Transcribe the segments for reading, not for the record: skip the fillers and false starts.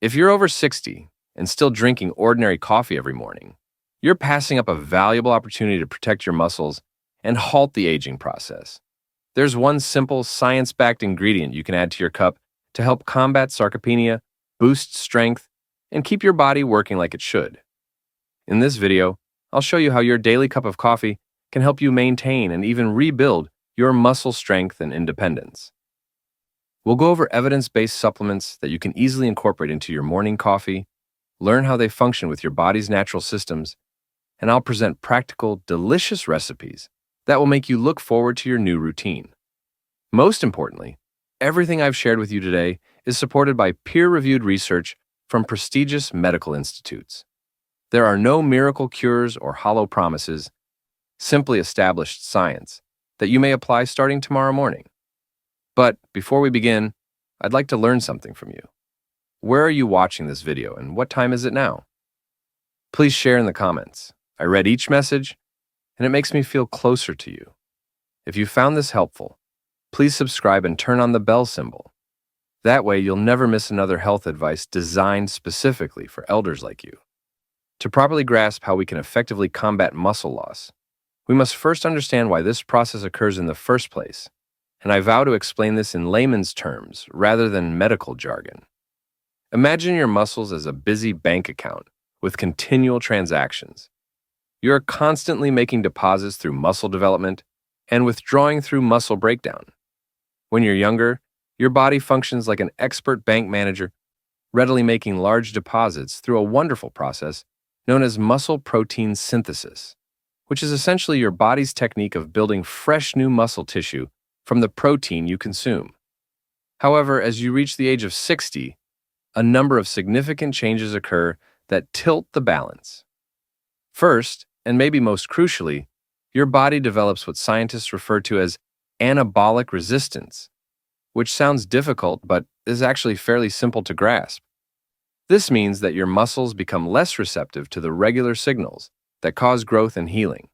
If you're over 60 and still drinking ordinary coffee every morning, you're passing up a valuable opportunity to protect your muscles and halt the aging process. There's one simple, science-backed ingredient you can add to your cup to help combat sarcopenia, boost strength, and keep your body working like it should. In this video, I'll show you how your daily cup of coffee can help you maintain and even rebuild your muscle strength and independence. We'll go over evidence-based supplements that you can easily incorporate into your morning coffee, learn how they function with your body's natural systems, and I'll present practical, delicious recipes that will make you look forward to your new routine. Most importantly, everything I've shared with you today is supported by peer-reviewed research from prestigious medical institutes. There are no miracle cures or hollow promises, simply established science that you may apply starting tomorrow morning. But before we begin, I'd like to learn something from you. Where are you watching this video and what time is it now? Please share in the comments. I read each message and it makes me feel closer to you. If you found this helpful, please subscribe and turn on the bell symbol. That way you'll never miss another health advice designed specifically for elders like you. To properly grasp how we can effectively combat muscle loss, we must first understand why this process occurs in the first place, and I vow to explain this in layman's terms rather than medical jargon. Imagine your muscles as a busy bank account with continual transactions. You are constantly making deposits through muscle development and withdrawing through muscle breakdown. When you're younger, your body functions like an expert bank manager, readily making large deposits through a wonderful process known as muscle protein synthesis, which is essentially your body's technique of building fresh new muscle tissue from the protein you consume. However, as you reach the age of 60, a number of significant changes occur that tilt the balance. First, and maybe most crucially, your body develops what scientists refer to as anabolic resistance, which sounds difficult but is actually fairly simple to grasp. This means that your muscles become less receptive to the regular signals that cause growth and healing.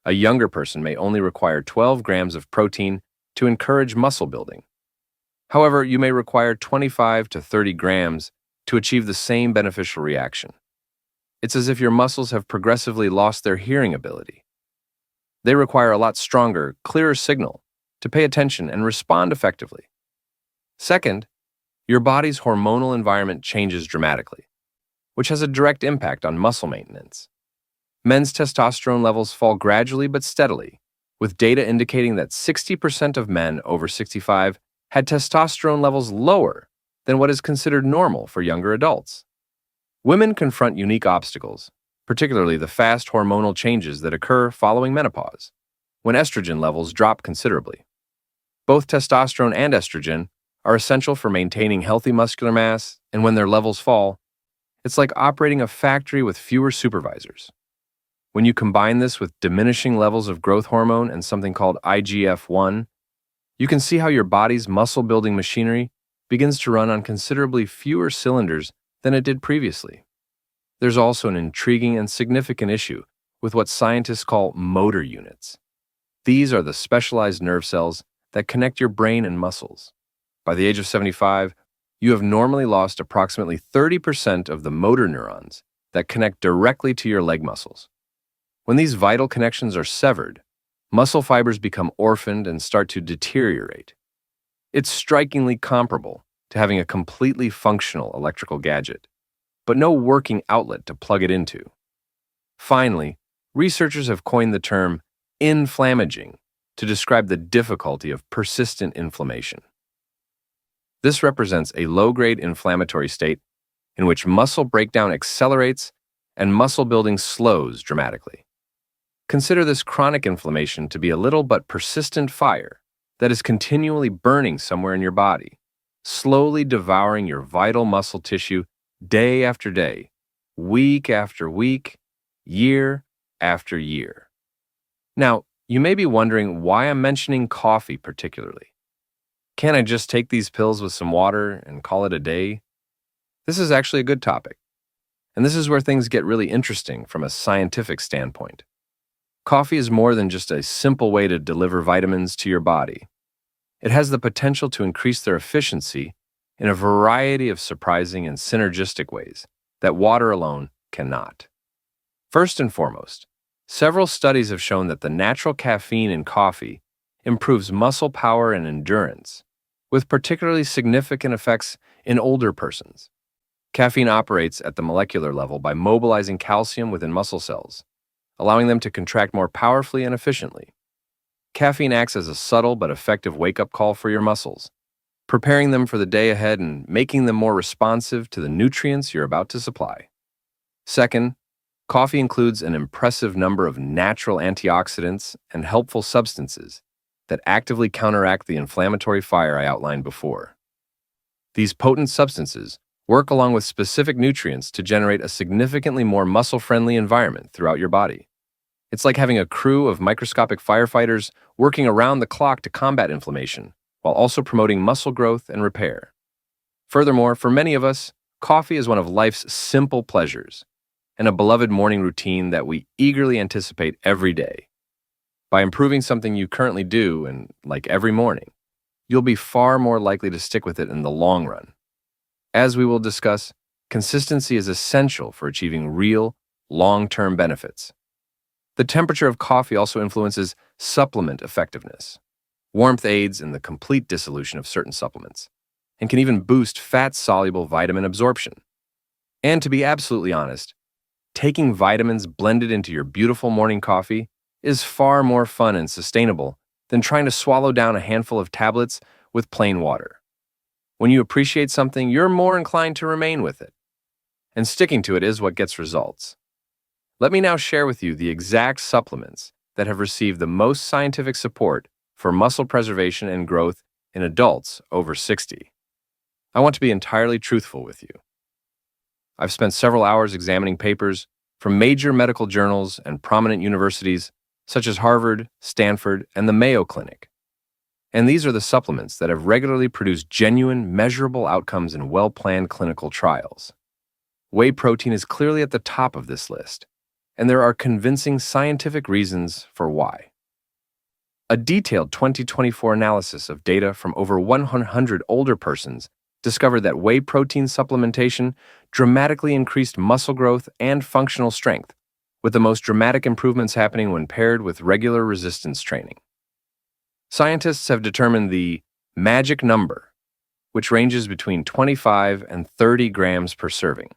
A younger person may only require 12 grams of protein to encourage muscle building. However, you may require 25 to 30 grams to achieve the same beneficial reaction. It's as if your muscles have progressively lost their hearing ability. They require a lot stronger, clearer signal to pay attention and respond effectively. Second, your body's hormonal environment changes dramatically, which has a direct impact on muscle maintenance. Men's testosterone levels fall gradually but steadily, with data indicating that 60% of men over 65 had testosterone levels lower than what is considered normal for younger adults. Women confront unique obstacles, particularly the fast hormonal changes that occur following menopause, when estrogen levels drop considerably. Both testosterone and estrogen are essential for maintaining healthy muscular mass, and when their levels fall, it's like operating a factory with fewer supervisors. When you combine this with diminishing levels of growth hormone and something called IGF-1, you can see how your body's muscle-building machinery begins to run on considerably fewer cylinders than it did previously. There's also an intriguing and significant issue with what scientists call motor units. These are the specialized nerve cells that connect your brain and muscles. By the age of 75, you have normally lost approximately 30% of the motor neurons that connect directly to your leg muscles. When these vital connections are severed, muscle fibers become orphaned and start to deteriorate. It's strikingly comparable to having a completely functional electrical gadget, but no working outlet to plug it into. Finally, researchers have coined the term inflammaging to describe the difficulty of persistent inflammation. This represents a low-grade inflammatory state in which muscle breakdown accelerates and muscle building slows dramatically. Consider this chronic inflammation to be a little but persistent fire that is continually burning somewhere in your body, slowly devouring your vital muscle tissue day after day, week after week, year after year. Now, you may be wondering why I'm mentioning coffee particularly. Can't I just take these pills with some water and call it a day? This is actually a good topic, and this is where things get really interesting from a scientific standpoint. Coffee is more than just a simple way to deliver vitamins to your body. It has the potential to increase their efficiency in a variety of surprising and synergistic ways that water alone cannot. First and foremost, several studies have shown that the natural caffeine in coffee improves muscle power and endurance, with particularly significant effects in older persons. Caffeine operates at the molecular level by mobilizing calcium within muscle cells, allowing them to contract more powerfully and efficiently. Caffeine acts as a subtle but effective wake-up call for your muscles, preparing them for the day ahead and making them more responsive to the nutrients you're about to supply. Second, coffee includes an impressive number of natural antioxidants and helpful substances that actively counteract the inflammatory fire I outlined before. These potent substances work along with specific nutrients to generate a significantly more muscle-friendly environment throughout your body. It's like having a crew of microscopic firefighters working around the clock to combat inflammation, while also promoting muscle growth and repair. Furthermore, for many of us, coffee is one of life's simple pleasures and a beloved morning routine that we eagerly anticipate every day. By improving something you currently do, and like every morning, you'll be far more likely to stick with it in the long run. As we will discuss, consistency is essential for achieving real, long-term benefits. The temperature of coffee also influences supplement effectiveness. Warmth aids in the complete dissolution of certain supplements and can even boost fat-soluble vitamin absorption. And to be absolutely honest, taking vitamins blended into your beautiful morning coffee is far more fun and sustainable than trying to swallow down a handful of tablets with plain water. When you appreciate something, you're more inclined to remain with it. And sticking to it is what gets results. Let me now share with you the exact supplements that have received the most scientific support for muscle preservation and growth in adults over 60. I want to be entirely truthful with you. I've spent several hours examining papers from major medical journals and prominent universities such as Harvard, Stanford, and the Mayo Clinic. And these are the supplements that have regularly produced genuine, measurable outcomes in well-planned clinical trials. Whey protein is clearly at the top of this list, and there are convincing scientific reasons for why. A detailed 2024 analysis of data from over 100 older persons discovered that whey protein supplementation dramatically increased muscle growth and functional strength, with the most dramatic improvements happening when paired with regular resistance training. Scientists have determined the magic number, which ranges between 25 and 30 grams per serving.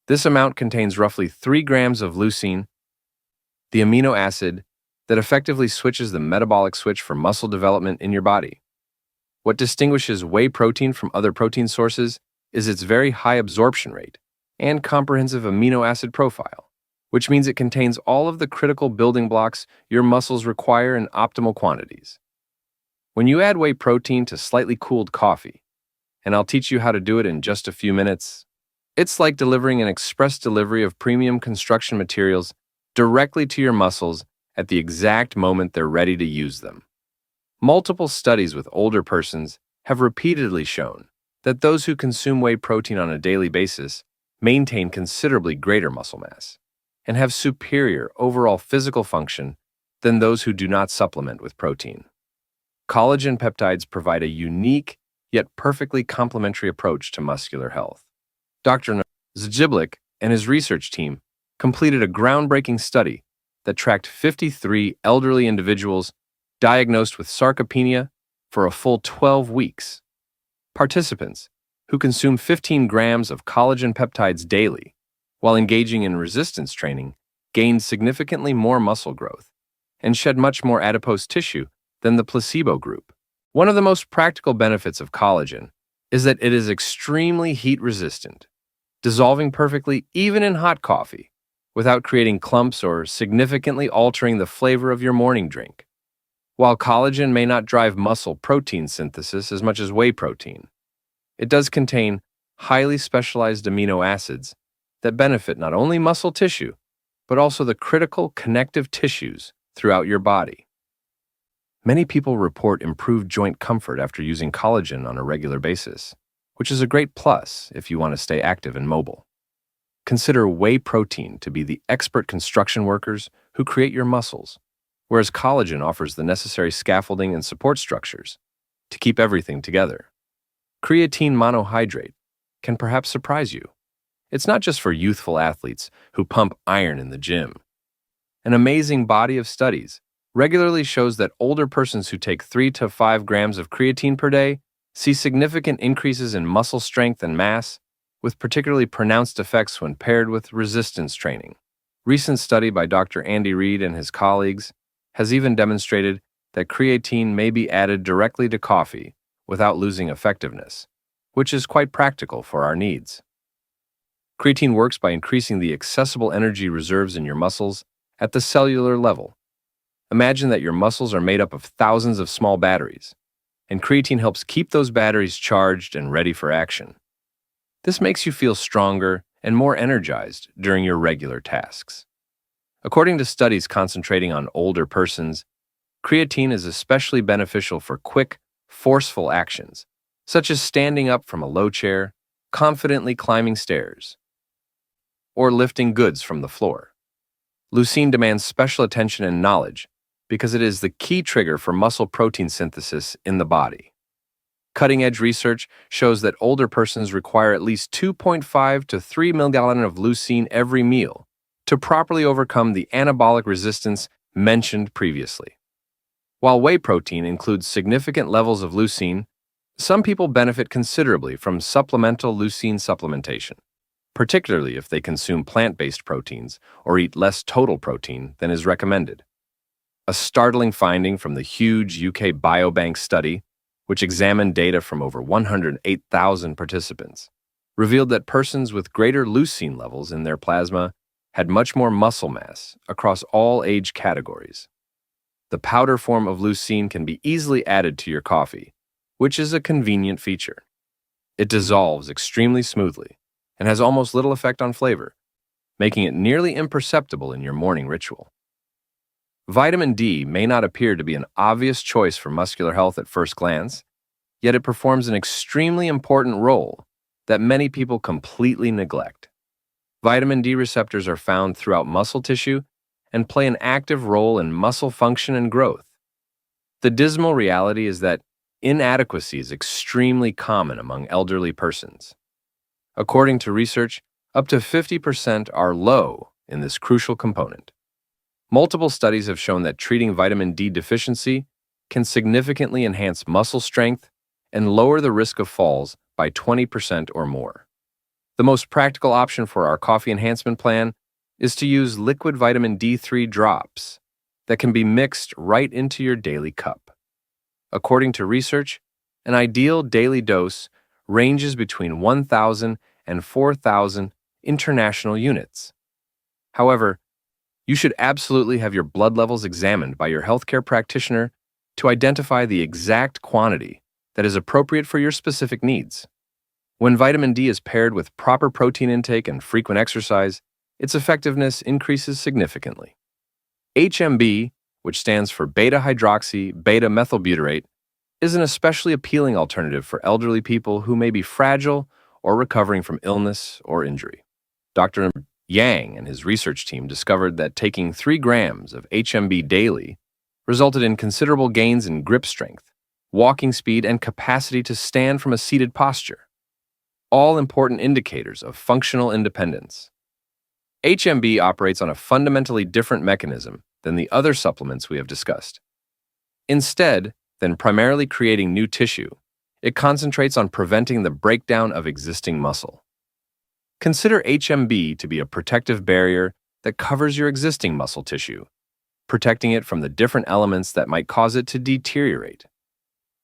This amount contains roughly 3 grams of leucine, the amino acid that effectively switches the metabolic switch for muscle development in your body. What distinguishes whey protein from other protein sources is its very high absorption rate and comprehensive amino acid profile, which means it contains all of the critical building blocks your muscles require in optimal quantities. When you add whey protein to slightly cooled coffee, and I'll teach you how to do it in just a few minutes, it's like delivering an express delivery of premium construction materials directly to your muscles at the exact moment they're ready to use them. Multiple studies with older persons have repeatedly shown that those who consume whey protein on a daily basis maintain considerably greater muscle mass and have superior overall physical function than those who do not supplement with protein. Collagen peptides provide a unique yet perfectly complementary approach to muscular health. Dr. Zjiblic and his research team completed a groundbreaking study that tracked 53 elderly individuals diagnosed with sarcopenia for a full 12 weeks. Participants, who consumed 15 grams of collagen peptides daily while engaging in resistance training, gained significantly more muscle growth and shed much more adipose tissue than the placebo group. One of the most practical benefits of collagen is that it is extremely heat-resistant, dissolving perfectly even in hot coffee, without creating clumps or significantly altering the flavor of your morning drink. While collagen may not drive muscle protein synthesis as much as whey protein, it does contain highly specialized amino acids that benefit not only muscle tissue, but also the critical connective tissues throughout your body. Many people report improved joint comfort after using collagen on a regular basis, which is a great plus if you want to stay active and mobile. Consider whey protein to be the expert construction workers who create your muscles, whereas collagen offers the necessary scaffolding and support structures to keep everything together. creatine monohydrate, can perhaps surprise you. It's not just for youthful athletes who pump iron in the gym. An amazing body of studies regularly shows that older persons who take 3 to 5 grams of creatine per day see significant increases in muscle strength and mass, with particularly pronounced effects when paired with resistance training. Recent study by Dr. Andy Reid and his colleagues has even demonstrated that creatine may be added directly to coffee without losing effectiveness, which is quite practical for our needs. Creatine works by increasing the accessible energy reserves in your muscles at the cellular level. Imagine that your muscles are made up of thousands of small batteries, and creatine helps keep those batteries charged and ready for action. This makes you feel stronger and more energized during your regular tasks. According to studies concentrating on older persons, creatine is especially beneficial for quick, forceful actions, such as standing up from a low chair, confidently climbing stairs, or lifting goods from the floor. Leucine demands special attention and knowledge because it is the key trigger for muscle protein synthesis in the body. Cutting-edge research shows that older persons require at least 2.5 to 3 milligrams of leucine every meal to properly overcome the anabolic resistance mentioned previously. While whey protein includes significant levels of leucine, some people benefit considerably from supplemental leucine supplementation, particularly if they consume plant-based proteins or eat less total protein than is recommended. A startling finding from the huge UK Biobank study, which examined data from over 108,000 participants, revealed that persons with greater leucine levels in their plasma had much more muscle mass across all age categories. The powder form of leucine can be easily added to your coffee, which is a convenient feature. It dissolves extremely smoothly and has almost little effect on flavor, making it nearly imperceptible in your morning ritual. Vitamin D may not appear to be an obvious choice for muscular health at first glance, yet it performs an extremely important role that many people completely neglect. Vitamin D receptors are found throughout muscle tissue and play an active role in muscle function and growth. The dismal reality is that inadequacy is extremely common among elderly persons. According to research, up to 50% are low in this crucial component. Multiple studies have shown that treating vitamin D deficiency can significantly enhance muscle strength and lower the risk of falls by 20% or more. The most practical option for our coffee enhancement plan is to use liquid vitamin D3 drops that can be mixed right into your daily cup. According to research, an ideal daily dose ranges between 1,000 and 4,000 international units. However, you should absolutely have your blood levels examined by your healthcare practitioner to identify the exact quantity that is appropriate for your specific needs. When vitamin D is paired with proper protein intake and frequent exercise, its effectiveness increases significantly. HMB, which stands for beta-hydroxy beta-methylbutyrate, is an especially appealing alternative for elderly people who may be fragile or recovering from illness or injury. Dr. Yang and his research team discovered that taking 3 grams of HMB daily resulted in considerable gains in grip strength, walking speed, and capacity to stand from a seated posture, all important indicators of functional independence. HMB operates on a fundamentally different mechanism than the other supplements we have discussed. Instead than primarily creating new tissue, it concentrates on preventing the breakdown of existing muscle. Consider HMB to be a protective barrier that covers your existing muscle tissue, protecting it from the different elements that might cause it to deteriorate.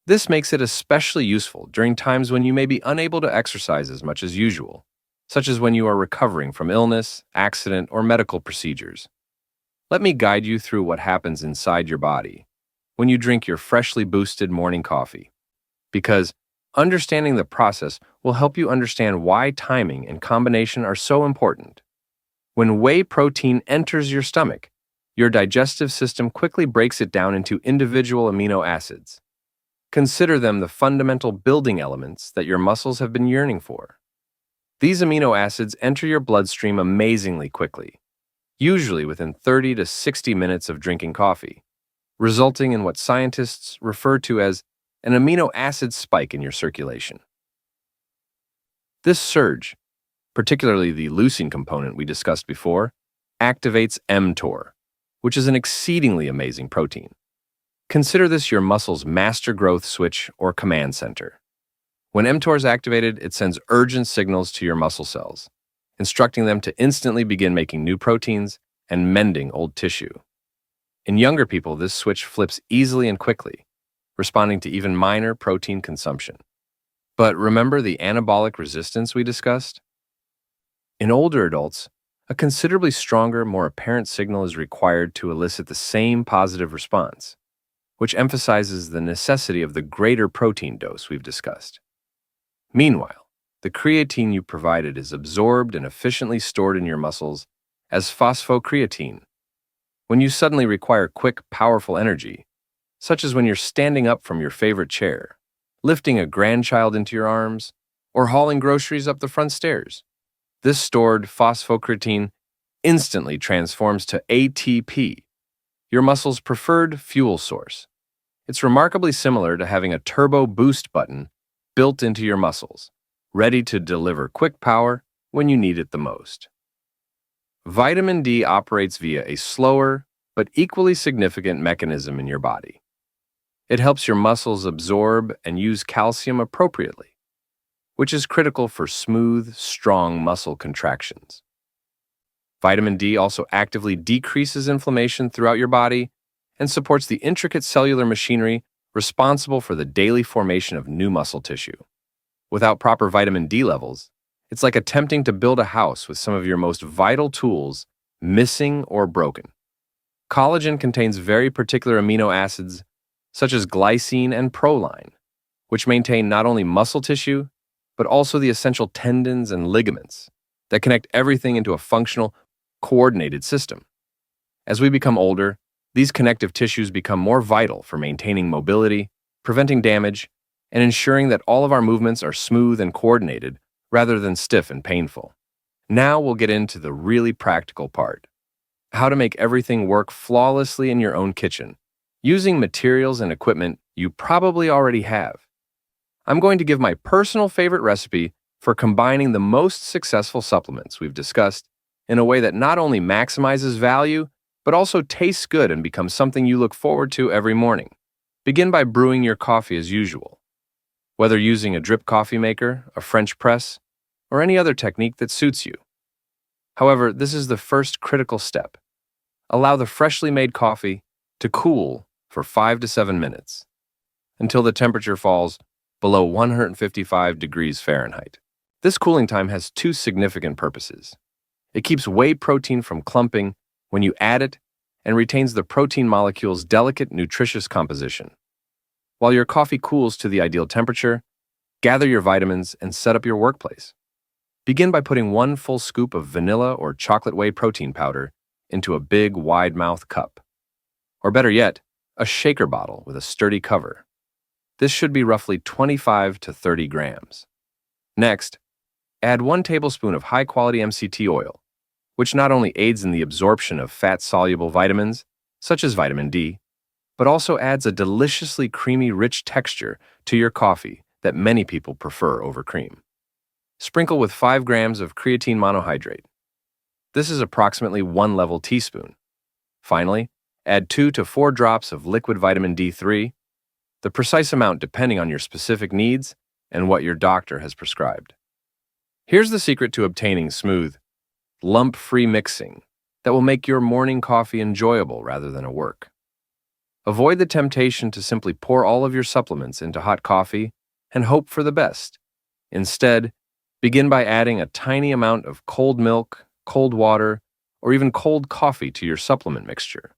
This makes it especially useful during times when you may be unable to exercise as much as usual, such as when you are recovering from illness, accident, or medical procedures. Let me guide you through what happens inside your body when you drink your freshly boosted morning coffee, because understanding the process will help you understand why timing and combination are so important. When whey protein enters your stomach, your digestive system quickly breaks it down into individual amino acids. Consider them the fundamental building elements that your muscles have been yearning for. These amino acids enter your bloodstream amazingly quickly, usually within 30 to 60 minutes of drinking coffee, resulting in what scientists refer to as an amino acid spike in your circulation. This surge, particularly the leucine component we discussed before, activates mTOR, which is an exceedingly amazing protein. Consider this your muscle's master growth switch or command center. When mTOR is activated, it sends urgent signals to your muscle cells, instructing them to instantly begin making new proteins and mending old tissue. In younger people, this switch flips easily and quickly, responding to even minor protein consumption. But remember the anabolic resistance we discussed? In older adults, a considerably stronger, more apparent signal is required to elicit the same positive response, which emphasizes the necessity of the greater protein dose we've discussed. Meanwhile, the creatine you provided is absorbed and efficiently stored in your muscles as phosphocreatine. When you suddenly require quick, powerful energy, such as when you're standing up from your favorite chair, lifting a grandchild into your arms, or hauling groceries up the front stairs, this stored phosphocreatine instantly transforms to ATP, your muscle's preferred fuel source. It's remarkably similar to having a turbo boost button built into your muscles, ready to deliver quick power when you need it the most. Vitamin D operates via a slower but equally significant mechanism in your body. It helps your muscles absorb and use calcium appropriately, which is critical for smooth, strong muscle contractions. Vitamin D also actively decreases inflammation throughout your body and supports the intricate cellular machinery responsible for the daily formation of new muscle tissue. Without proper vitamin D levels, it's like attempting to build a house with some of your most vital tools missing or broken. Collagen contains very particular amino acids such as glycine and proline, which maintain not only muscle tissue, but also the essential tendons and ligaments that connect everything into a functional, coordinated system. As we become older, these connective tissues become more vital for maintaining mobility, preventing damage, and ensuring that all of our movements are smooth and coordinated rather than stiff and painful. Now we'll get into the really practical part: how to make everything work flawlessly in your own kitchen, using materials and equipment you probably already have. I'm going to give my personal favorite recipe for combining the most successful supplements we've discussed in a way that not only maximizes value, but also tastes good and becomes something you look forward to every morning. Begin by brewing your coffee as usual. Whether using a drip coffee maker, a French press, or any other technique that suits you. However, this is the first critical step. Allow the freshly made coffee to cool for 5 to 7 minutes until the temperature falls below 155 degrees Fahrenheit. This cooling time has two significant purposes. It keeps whey protein from clumping when you add it and retains the protein molecule's delicate, nutritious composition. While your coffee cools to the ideal temperature, gather your vitamins and set up your workplace. Begin by putting 1 full scoop of vanilla or chocolate whey protein powder into a big, wide-mouth cup. Or better yet, a shaker bottle with a sturdy cover. This should be roughly 25 to 30 grams. Next, add 1 tablespoon of high-quality MCT oil, which not only aids in the absorption of fat-soluble vitamins, such as vitamin D, but also adds a deliciously creamy, rich texture to your coffee that many people prefer over cream. Sprinkle with 5 grams of creatine monohydrate. This is approximately 1 level teaspoon. Finally, add 2 to 4 drops of liquid vitamin D3, the precise amount depending on your specific needs and what your doctor has prescribed. Here's the secret to obtaining smooth, lump-free mixing that will make your morning coffee enjoyable rather than a work. Avoid the temptation to simply pour all of your supplements into hot coffee and hope for the best. Instead, begin by adding a tiny amount of cold milk, cold water, or even cold coffee to your supplement mixture.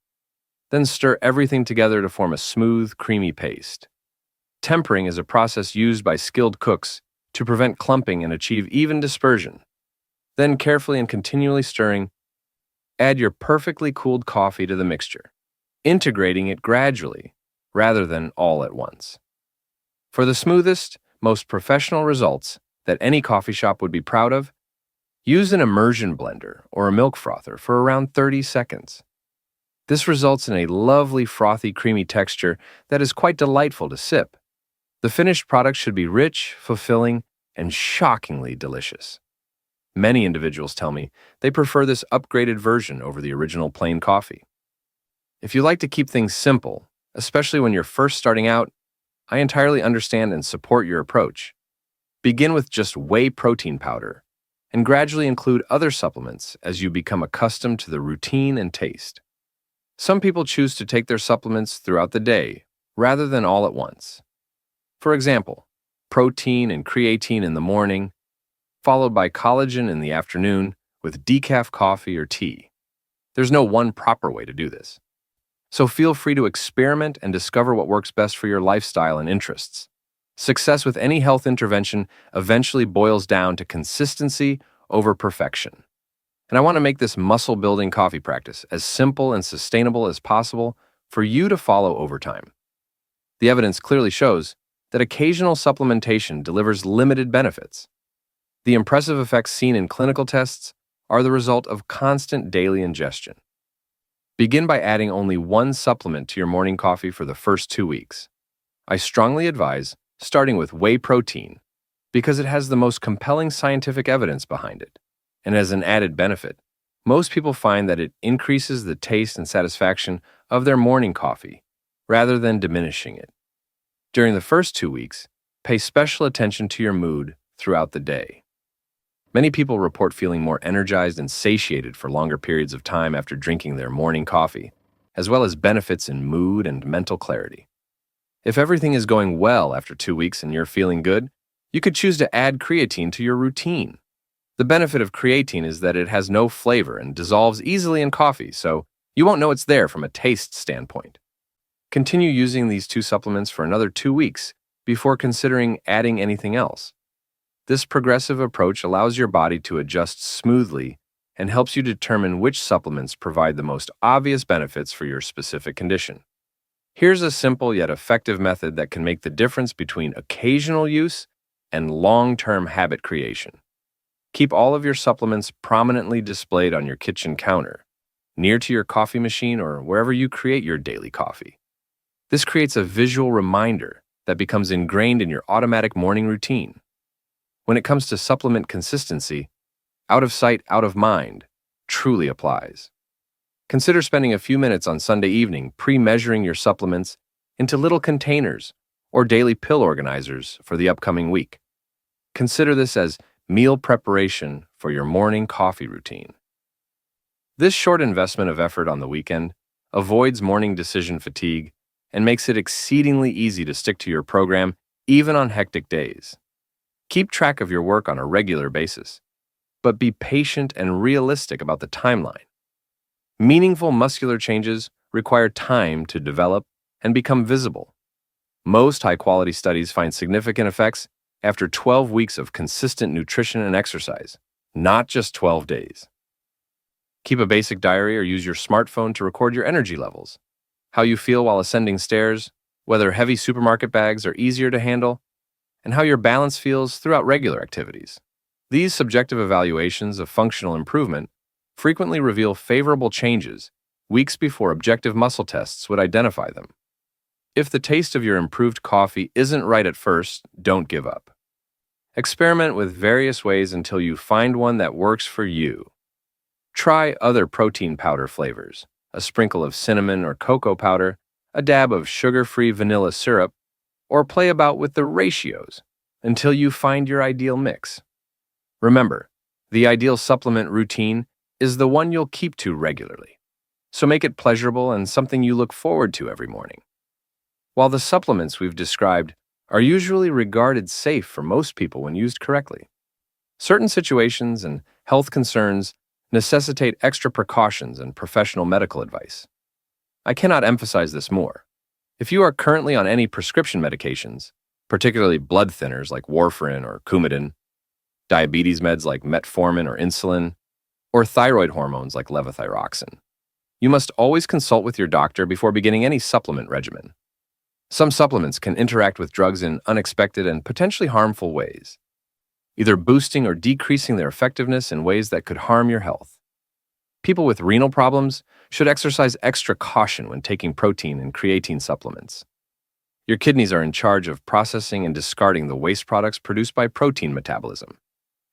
Then stir everything together to form a smooth, creamy paste. Tempering is a process used by skilled cooks to prevent clumping and achieve even dispersion. Then, carefully and continually stirring, add your perfectly cooled coffee to the mixture, integrating it gradually rather than all at once. For the smoothest, most professional results that any coffee shop would be proud of, use an immersion blender or a milk frother for around 30 seconds. This results in a lovely, frothy, creamy texture that is quite delightful to sip. The finished product should be rich, fulfilling, and shockingly delicious. Many individuals tell me they prefer this upgraded version over the original plain coffee. If you like to keep things simple, especially when you're first starting out, I entirely understand and support your approach. Begin with just whey protein powder and gradually include other supplements as you become accustomed to the routine and taste. Some people choose to take their supplements throughout the day rather than all at once. For example, protein and creatine in the morning, followed by collagen in the afternoon with decaf coffee or tea. There's no one proper way to do this. So feel free to experiment and discover what works best for your lifestyle and interests. Success with any health intervention eventually boils down to consistency over perfection. And I want to make this muscle-building coffee practice as simple and sustainable as possible for you to follow over time. The evidence clearly shows that occasional supplementation delivers limited benefits. The impressive effects seen in clinical tests are the result of constant daily ingestion. Begin by adding only one supplement to your morning coffee for the first 2 weeks. I strongly advise starting with whey protein because it has the most compelling scientific evidence behind it. And as an added benefit, most people find that it increases the taste and satisfaction of their morning coffee rather than diminishing it. During the first 2 weeks, pay special attention to your mood throughout the day. Many people report feeling more energized and satiated for longer periods of time after drinking their morning coffee, as well as benefits in mood and mental clarity. If everything is going well after 2 weeks and you're feeling good, you could choose to add creatine to your routine. The benefit of creatine is that it has no flavor and dissolves easily in coffee, so you won't know it's there from a taste standpoint. Continue using these 2 supplements for another 2 weeks before considering adding anything else. This progressive approach allows your body to adjust smoothly and helps you determine which supplements provide the most obvious benefits for your specific condition. Here's a simple yet effective method that can make the difference between occasional use and long-term habit creation. Keep all of your supplements prominently displayed on your kitchen counter, near to your coffee machine or wherever you create your daily coffee. This creates a visual reminder that becomes ingrained in your automatic morning routine. When it comes to supplement consistency, out of sight, out of mind truly applies. Consider spending a few minutes on Sunday evening pre-measuring your supplements into little containers or daily pill organizers for the upcoming week. Consider this as meal preparation for your morning coffee routine. This short investment of effort on the weekend avoids morning decision fatigue and makes it exceedingly easy to stick to your program even on hectic days. Keep track of your work on a regular basis, but be patient and realistic about the timeline. Meaningful muscular changes require time to develop and become visible. Most high-quality studies find significant effects after 12 weeks of consistent nutrition and exercise, not just 12 days. Keep a basic diary or use your smartphone to record your energy levels, how you feel while ascending stairs, whether heavy supermarket bags are easier to handle, and how your balance feels throughout regular activities. These subjective evaluations of functional improvement frequently reveal favorable changes weeks before objective muscle tests would identify them. If the taste of your improved coffee isn't right at first, don't give up. Experiment with various ways until you find one that works for you. Try other protein powder flavors, a sprinkle of cinnamon or cocoa powder, a dab of sugar-free vanilla syrup, or play about with the ratios until you find your ideal mix. Remember, the ideal supplement routine is the one you'll keep to regularly, so make it pleasurable and something you look forward to every morning. While the supplements we've described are usually regarded safe for most people when used correctly, certain situations and health concerns necessitate extra precautions and professional medical advice. I cannot emphasize this more. If you are currently on any prescription medications, particularly blood thinners like warfarin or Coumadin, diabetes meds like metformin or insulin, or thyroid hormones like levothyroxine, you must always consult with your doctor before beginning any supplement regimen. Some supplements can interact with drugs in unexpected and potentially harmful ways, either boosting or decreasing their effectiveness in ways that could harm your health. People with renal problems should exercise extra caution when taking protein and creatine supplements. Your kidneys are in charge of processing and discarding the waste products produced by protein metabolism.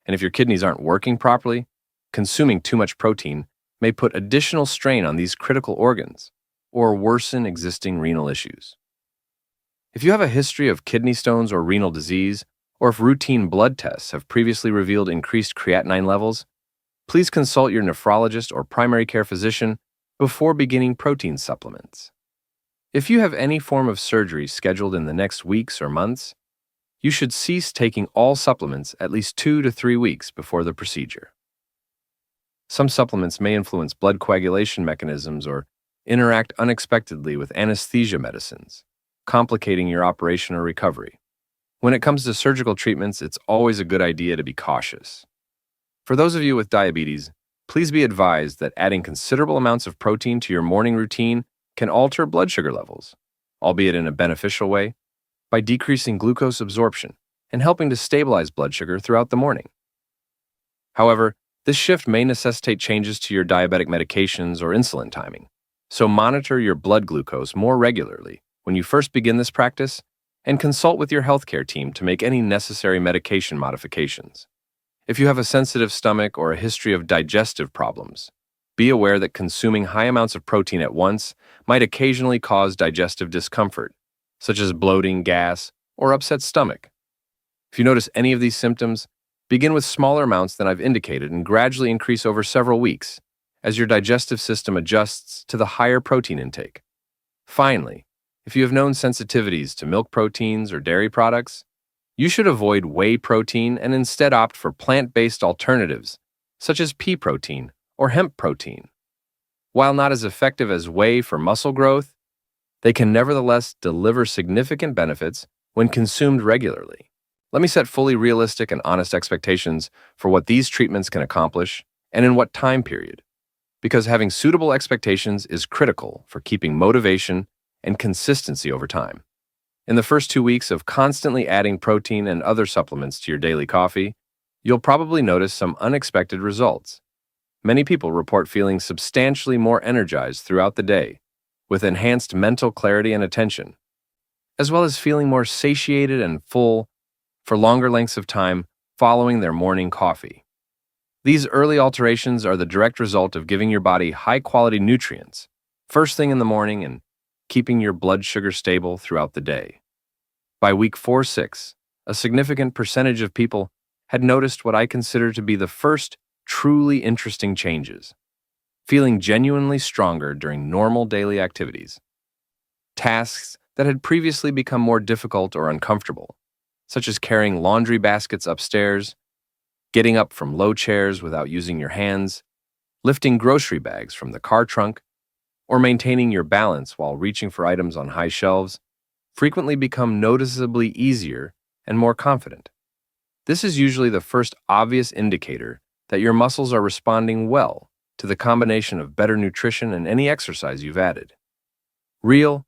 And if your kidneys aren't working properly, consuming too much protein may put additional strain on these critical organs or worsen existing renal issues. If you have a history of kidney stones or renal disease, or if routine blood tests have previously revealed increased creatinine levels, please consult your nephrologist or primary care physician before beginning protein supplements. If you have any form of surgery scheduled in the next weeks or months, you should cease taking all supplements at least 2 to 3 weeks before the procedure. Some supplements may influence blood coagulation mechanisms or interact unexpectedly with anesthesia medicines, complicating your operation or recovery. When it comes to surgical treatments, it's always a good idea to be cautious. For those of you with diabetes, please be advised that adding considerable amounts of protein to your morning routine can alter blood sugar levels, albeit in a beneficial way, by decreasing glucose absorption and helping to stabilize blood sugar throughout the morning. However, this shift may necessitate changes to your diabetic medications or insulin timing, so monitor your blood glucose more regularly when you first begin this practice and consult with your healthcare team to make any necessary medication modifications. If you have a sensitive stomach or a history of digestive problems, be aware that consuming high amounts of protein at once might occasionally cause digestive discomfort, such as bloating, gas, or upset stomach. If you notice any of these symptoms, begin with smaller amounts than I've indicated and gradually increase over several weeks as your digestive system adjusts to the higher protein intake. Finally, if you have known sensitivities to milk proteins or dairy products, you should avoid whey protein and instead opt for plant-based alternatives, such as pea protein or hemp protein. While not as effective as whey for muscle growth, they can nevertheless deliver significant benefits when consumed regularly. Let me set fully realistic and honest expectations for what these treatments can accomplish and in what time period, because having suitable expectations is critical for keeping motivation and consistency over time. In the first 2 weeks of constantly adding protein and other supplements to your daily coffee, you'll probably notice some unexpected results. Many people report feeling substantially more energized throughout the day, with enhanced mental clarity and attention, as well as feeling more satiated and full for longer lengths of time following their morning coffee. These early alterations are the direct result of giving your body high-quality nutrients first thing in the morning and keeping your blood sugar stable throughout the day. By week 4-6, a significant percentage of people had noticed what I consider to be the first truly interesting changes, feeling genuinely stronger during normal daily activities. Tasks that had previously become more difficult or uncomfortable, such as carrying laundry baskets upstairs, getting up from low chairs without using your hands, lifting grocery bags from the car trunk, or maintaining your balance while reaching for items on high shelves, frequently become noticeably easier and more confident. This is usually the first obvious indicator that your muscles are responding well to the combination of better nutrition and any exercise you've added. Real,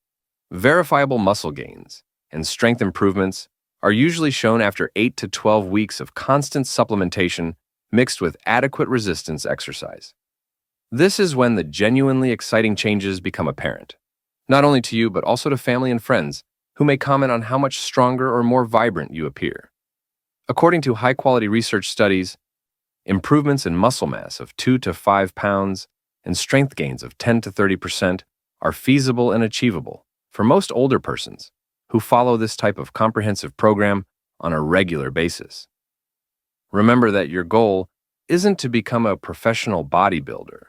verifiable muscle gains and strength improvements are usually shown after 8 to 12 weeks of constant supplementation mixed with adequate resistance exercise. This is when the genuinely exciting changes become apparent, not only to you but also to family and friends who may comment on how much stronger or more vibrant you appear. According to high-quality research studies, improvements in muscle mass of 2 to 5 pounds and strength gains of 10 to 30% are feasible and achievable for most older persons who follow this type of comprehensive program on a regular basis. Remember that your goal isn't to become a professional bodybuilder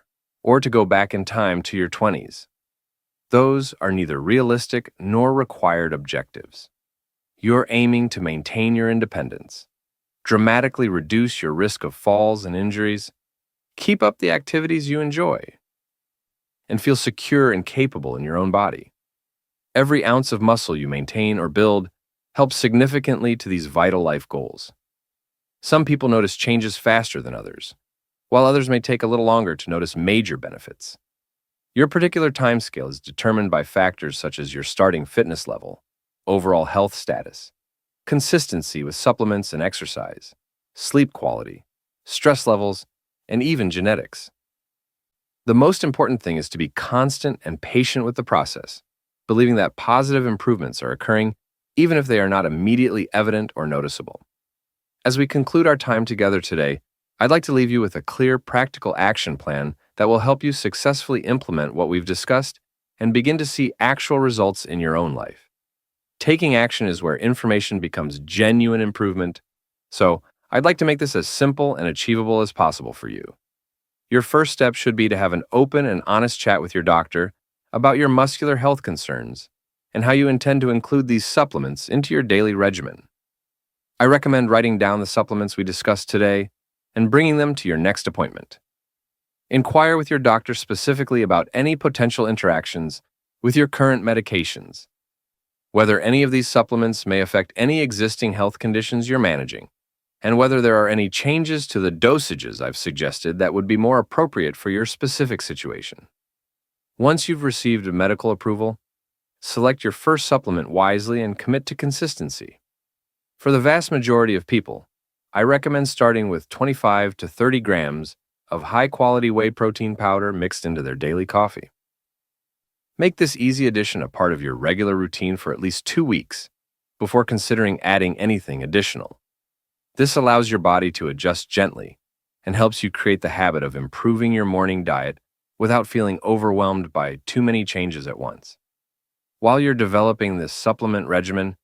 or to go back in time to your 20s. Those are neither realistic nor required objectives. You're aiming to maintain your independence, dramatically reduce your risk of falls and injuries, keep up the activities you enjoy, and feel secure and capable in your own body. Every ounce of muscle you maintain or build helps significantly to these vital life goals. Some people notice changes faster than others, while others may take a little longer to notice major benefits. Your particular timescale is determined by factors such as your starting fitness level, overall health status, consistency with supplements and exercise, sleep quality, stress levels, and even genetics. The most important thing is to be constant and patient with the process, believing that positive improvements are occurring even if they are not immediately evident or noticeable. As we conclude our time together today, I'd like to leave you with a clear, practical action plan that will help you successfully implement what we've discussed and begin to see actual results in your own life. Taking action is where information becomes genuine improvement, so I'd like to make this as simple and achievable as possible for you. Your first step should be to have an open and honest chat with your doctor about your muscular health concerns and how you intend to include these supplements into your daily regimen. I recommend writing down the supplements we discussed today and bringing them to your next appointment. Inquire with your doctor specifically about any potential interactions with your current medications, whether any of these supplements may affect any existing health conditions you're managing, and whether there are any changes to the dosages I've suggested that would be more appropriate for your specific situation. Once you've received medical approval, select your first supplement wisely and commit to consistency. For the vast majority of people, I recommend starting with 25 to 30 grams of high-quality whey protein powder mixed into their daily coffee. Make this easy addition a part of your regular routine for at least 2 weeks before considering adding anything additional. This allows your body to adjust gently and helps you create the habit of improving your morning diet without feeling overwhelmed by too many changes at once. While you're developing this supplement regimen,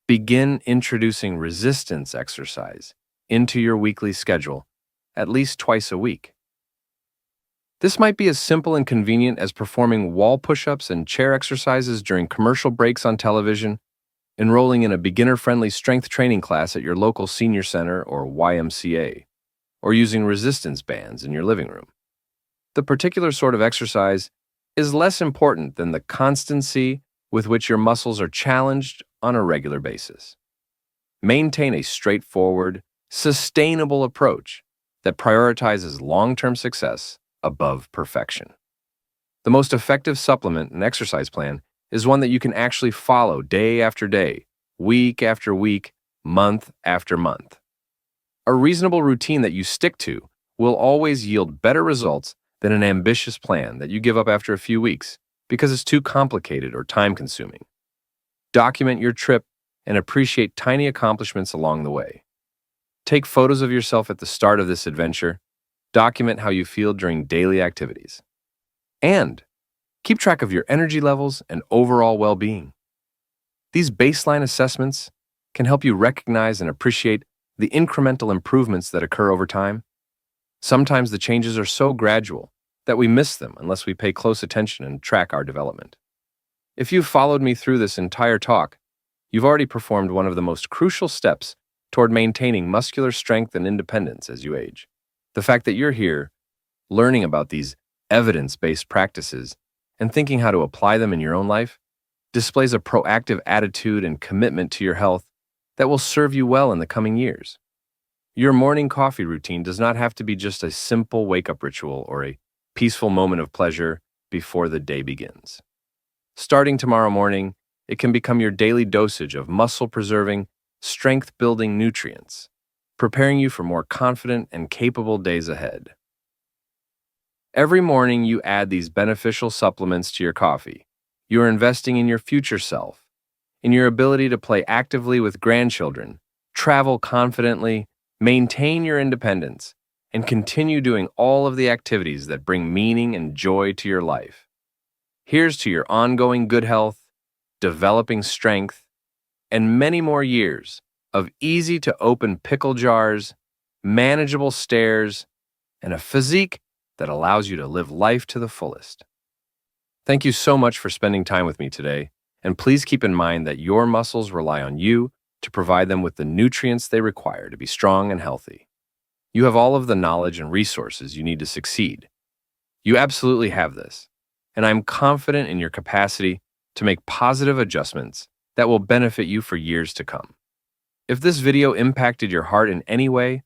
begin introducing resistance exercise into your weekly schedule at least twice a week. This might be as simple and convenient as performing wall push-ups and chair exercises during commercial breaks on television, enrolling in a beginner-friendly strength training class at your local senior center or YMCA, or using resistance bands in your living room. The particular sort of exercise is less important than the constancy with which your muscles are challenged on a regular basis. Maintain a straightforward, sustainable approach that prioritizes long-term success above perfection. The most effective supplement and exercise plan is one that you can actually follow day after day, week after week, month after month. A reasonable routine that you stick to will always yield better results than an ambitious plan that you give up after a few weeks because it's too complicated or time-consuming. Document your trip and appreciate tiny accomplishments along the way. Take photos of yourself at the start of this adventure. Document how you feel during daily activities. And keep track of your energy levels and overall well-being. These baseline assessments can help you recognize and appreciate the incremental improvements that occur over time. Sometimes the changes are so gradual that we miss them unless we pay close attention and track our development. If you've followed me through this entire talk, you've already performed one of the most crucial steps toward maintaining muscular strength and independence as you age. The fact that you're here, learning about these evidence-based practices and thinking how to apply them in your own life, displays a proactive attitude and commitment to your health that will serve you well in the coming years. Your morning coffee routine does not have to be just a simple wake-up ritual or a peaceful moment of pleasure before the day begins. Starting tomorrow morning, it can become your daily dosage of muscle-preserving, strength-building nutrients, preparing you for more confident and capable days ahead. Every morning you add these beneficial supplements to your coffee. You are investing in your future self, in your ability to play actively with grandchildren, travel confidently, maintain your independence, and continue doing all of the activities that bring meaning and joy to your life. Here's to your ongoing good health, developing strength, and many more years of easy-to-open pickle jars, manageable stairs, and a physique that allows you to live life to the fullest. Thank you so much for spending time with me today, and please keep in mind that your muscles rely on you to provide them with the nutrients they require to be strong and healthy. You have all of the knowledge and resources you need to succeed. You absolutely have this, and I'm confident in your capacity to make positive adjustments that will benefit you for years to come. If this video impacted your heart in any way,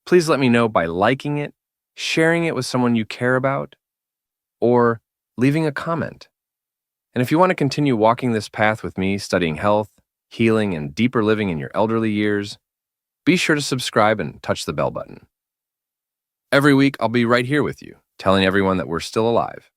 please let me know by liking it, sharing it with someone you care about, or leaving a comment. And if you want to continue walking this path with me, studying health, healing, and deeper living in your elderly years, be sure to subscribe and touch the bell button. Every week, I'll be right here with you, telling everyone that we're still alive,